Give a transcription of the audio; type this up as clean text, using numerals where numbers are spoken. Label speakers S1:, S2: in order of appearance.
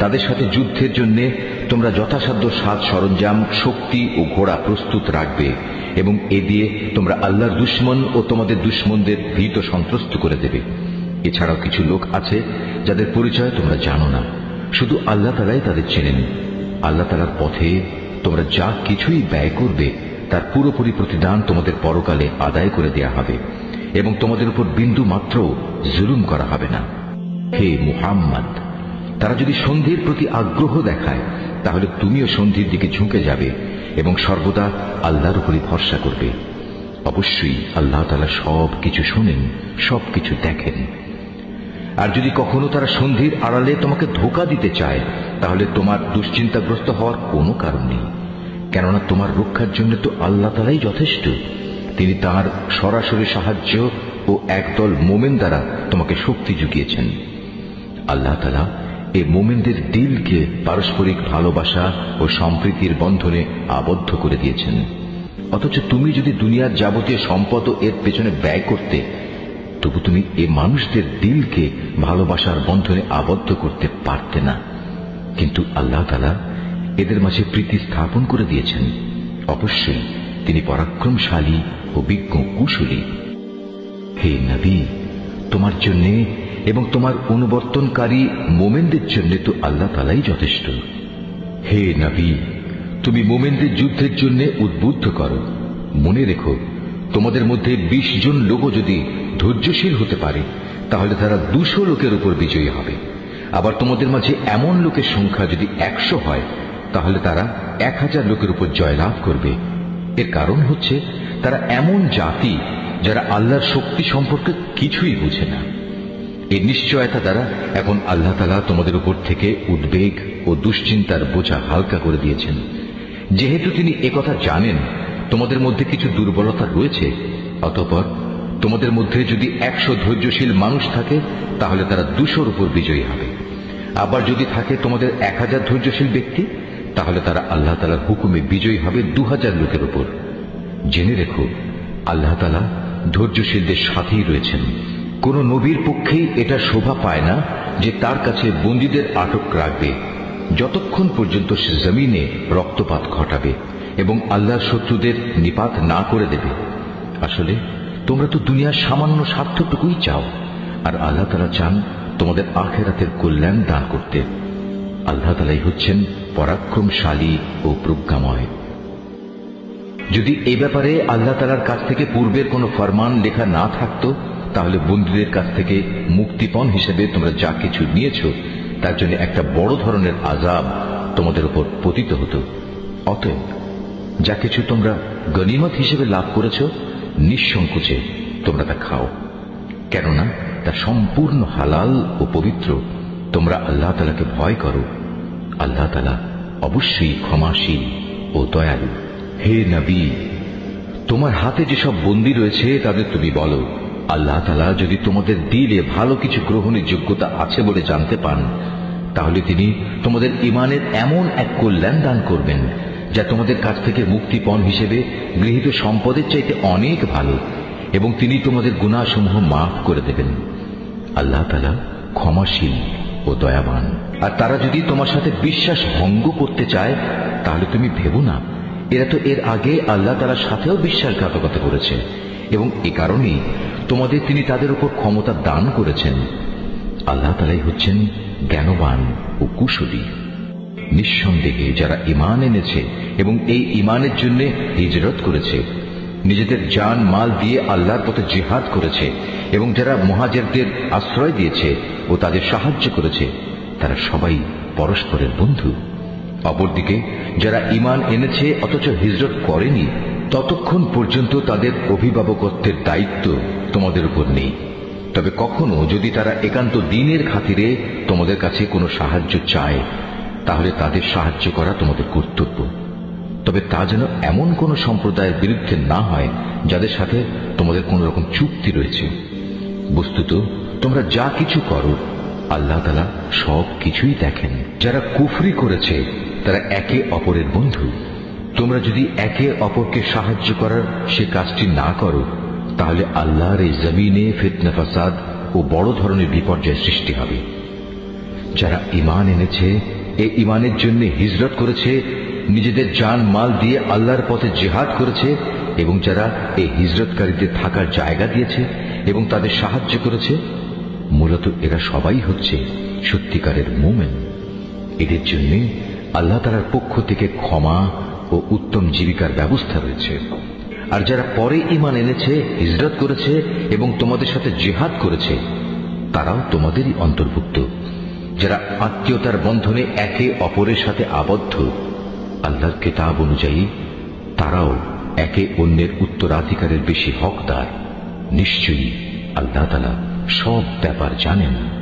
S1: তাদের সাথে যুদ্ধের জন্য তোমরা যথাসাধ্য সাজ সরঞ্জাম, শক্তি ও ঘোড়া প্রস্তুত রাখবে এবং এ দিয়ে তোমরা আল্লাহর দুশমন ও তোমাদের দুশমনদের ভীত সন্ত্রস্ত করে দেবে। এছাড়াও কিছু লোক আছে যাদের পরিচয় তোমরা জানো না, শুধু আল্লাহ তাআলাই তাদের চেনেন। আল্লাহ তাআলার পথে তোমরা যা কিছুই ব্যয় করবে তার পুরোপুরি প্রতিদান তোমাদের পরকালে আদায় করে দেয়া হবে এবং তোমাদের উপর বিন্দু মাত্র জুলুম করা হবে না। হে মুহাম্মদ, তারা যদি সন্ধির প্রতি আগ্রহ দেখায় তাহলে তুমিও সন্ধির দিকে ঝুঁকে যাবে এবং সর্বদা আল্লাহর উপরই ভরসা করবে। অবশ্যই আল্লাহ তাআলা সব কিছু শোনেন, সব কিছু দেখেন। আর যদি কখনো তারা সন্ধির আড়ালে তোমাকে ধোঁকা দিতে চায় তাহলে তোমার দুশ্চিন্তাগ্রস্ত হওয়ার কোনো কারণ নেই, কেননা তোমার রক্ষার জন্য তো আল্লাহ তাআলাই যথেষ্ট। তিনি তাঁর সরাসরি সাহায্য ও একদল মোমেন দ্বারা তোমাকে শক্তি জুগিয়েছেন। আল্লাহ তাআলা এই মোমেনদের দিলকে পারস্পরিক ভালোবাসা ও সম্প্রীতির বন্ধনে আবদ্ধ করে দিয়েছেন। অথচ তুমি যদি দুনিয়ার যাবতীয় সম্পদ এর পেছনে ব্যয় করতে, তবু তুমি এ মানুষদের দিলকে ভালোবাসার বন্ধনে আবদ্ধ করতে পারতে না। কিন্তু আল্লাহ তাআলা এদের মাঝে প্রীতি স্থাপন করে দিয়েছেন। অবশ্যই তিনি পরাক্রমশালী ও বিজ্ঞ কুশলী। হে নবী, তোমার জন্য এবং তোমার অনুবর্তনকারী মোমেনদের জন্য তো আল্লাহ তাআলাই যথেষ্ট। হে নবী, তুমি মোমেনদের যুদ্ধের জন্য উদ্বুদ্ধ করো। মনে রেখো, তোমাদের মধ্যে 20 জন লোকও যদি ধৈর্যশীল হতে পারে তাহলে তারা 200 লোকের উপর বিজয়ী হবে। আবার তোমাদের মাঝে এমন লোকের সংখ্যা যদি 100 হয় তাহলে তারা 1000 লোকের উপর জয়লাভ করবে। এর কারণ হচ্ছে তারা এমন জাতি যারা আল্লাহর শক্তি সম্পর্কে কিছুই বুঝে না। এই নিশ্চয়তা দ্বারা এখন আল্লাহ তাআলা তোমাদের উপর থেকে উদ্বেগ ও দুশ্চিন্তার বোঝা হালকা করে দিয়েছেন। যেহেতু তিনি একথা জানেন তোমাদের মধ্যে কিছু দুর্বলতা রয়েছে, অতঃপর তোমাদের মধ্যে যদি 100 ধৈর্যশীল মানুষ থাকে তাহলে তারা 200-র উপর বিজয়ী হবে। আবার যদি থাকে তোমাদের 1000 ধৈর্যশীল ব্যক্তি তাহলে তারা আল্লাহ তাআলার হুকুমে বিজয়ী হবে 2000 লোকের উপর। জেনে রেখো, আল্লাহ তাআলা ধৈর্যশীলদের সাথেই রয়েছেন। কোন নবীর পক্ষেই এটা শোভা পায় না যে তার কাছে বন্দীদের আটক রাখবে যতক্ষণ পর্যন্ত সে জমিনে রক্তপাত ঘটাবে এবং আল্লাহর শত্রুদের নিপাত না করে দেবে। আসলে তোমরা তো দুনিয়ার সামান্য স্বার্থটুকুই চাও, আর আল্লাহ তাআলা চান তোমাদের আখিরাতের কল্যাণ দান করতে। আল্লাহ তাআলাই হচ্ছেন পরাক্রমশালী ও প্রজ্ঞাময়। যদি এই ব্যাপারে আল্লাহ তাআলার কাছ থেকে পূর্বের কোনো ফরমান লেখা না থাকতো তাহলে বন্দীদের কাছ থেকে মুক্তিপণ হিসেবে তোমরা যা কিছু নিয়েছ তার জন্য একটা বড় ধরনের আযাব তোমাদের উপর পতিত হতো। অতএব যা কিছু তোমরা গনিমত হিসেবে লাভ করেছ নিঃসংকোচে তোমরা তা খাও, কেননা তা সম্পূর্ণ হালাল ও পবিত্র। তোমরা আল্লাহ তাআলাকে ভয় করো। আল্লাহ তাআলা অবশ্যই ক্ষমাশীল ও দয়ালু। হে নবী, তোমার হাতে যেসব বন্দী রয়েছে তাদের তুমি বলো, আল্লাহ তাআলা যদি তোমাদের দিলে ভালো কিছু গ্রহণের যোগ্যতা আছে বলে জানতে পান তাহলে তিনি তোমাদের ঈমানের এমন এক কল্যাণ দান করবেন যা তোমাদের কাছ থেকে মুক্তিপণ হিসেবে গৃহীত সম্পদের চাইতে অনেক ভালো, এবং তিনি তোমাদের গুনাহসমূহ মাফ করে দেবেন। আল্লাহ তাআলা ক্ষমাশীল ও দয়াবান। আর তারা যদি তোমার সাথে বিশ্বাস ভঙ্গ করতে চায় তাহলে তুমি ভেবো না, এরা তো এর আগে আল্লাহ তাআলার সাথেও বিশ্বাসঘাতকতা করেছে এবং এ কারণেই তোমাদের তিনি তাদের উপর ক্ষমতা দান করেছেন। আল্লাহ তাআলাই হচ্ছেন জ্ঞানবান ও কুশলী। নিঃসন্দেহে যারা ঈমান এনেছে এবং এই ঈমানের জন্য হিজরত করেছে, নিজেদের জান মাল দিয়ে আল্লাহর পথে জিহাদ করেছে এবং যারা মুহাজিরদের আশ্রয় দিয়েছে ও তাদের সাহায্য করেছে, তারা সবাই পরস্পরের বন্ধু। অপরদিকে যারা ঈমান এনেছে অথচ হিজরত করেনি, ততক্ষণ পর্যন্ত তাদের অভিভাবকত্বের দায়িত্ব তোমাদের উপর নেই। তবে কখনো যদি তারা একান্ত দ্বীনের খাতিরে তোমাদের কাছে কোনো সাহায্য চায় তাহলে তাদের সাহায্য করা তোমাদের কর্তব্য। তবে তা যেন এমন কোন সম্প্রদায়ের বিরুদ্ধে না হয় যাদের সাথে তোমাদের কোন রকম চুক্তি রয়েছে। বস্তুত তোমরা যা কিছু করো আল্লাহ তাআলা সব কিছুই দেখেন। যারা কুফরি করেছে তারা একে অপরের বন্ধু। তোমরা যদি একে অপরকে সাহায্য করার সে কাজটি না করো তাহলে আল্লাহর এই জমিনে ফিতনা ফাসাদ ও বড় ধরনের বিপর্যয় সৃষ্টি হবে। যারা ঈমান এনেছে, এই ঈমানের জন্য হিজরত করেছে, নিজেদের জান মাল দিয়ে আল্লাহর পথে জিহাদ করেছে, এবং যারা এই হিজরতকারীদের থাকার জায়গা দিয়েছে এবং তাদের সাহায্য করেছে, মূলত এরা সবাই হচ্ছে সত্যিকারের মুমিন। এদের জন্য আল্লাহ তাআলার পক্ষ থেকে ক্ষমা ও উত্তম জীবিকার ব্যবস্থা রয়েছে। আর যারা পরে ঈমান এনেছে, হিজরত করেছে এবং তোমাদের সাথে জিহাদ করেছে, তারাও তোমাদেরই অন্তর্ভুক্ত, যারা আত্মীয়তার বন্ধনে একে অপরের সাথে আবদ্ধ। আল্লাহর কিতাব অনুযায়ী তারাও একে অন্যের উত্তরাধিকারের বেশি হকদার। নিশ্চয়ই আল্লাহ তাআলা সব ব্যাপার জানেন।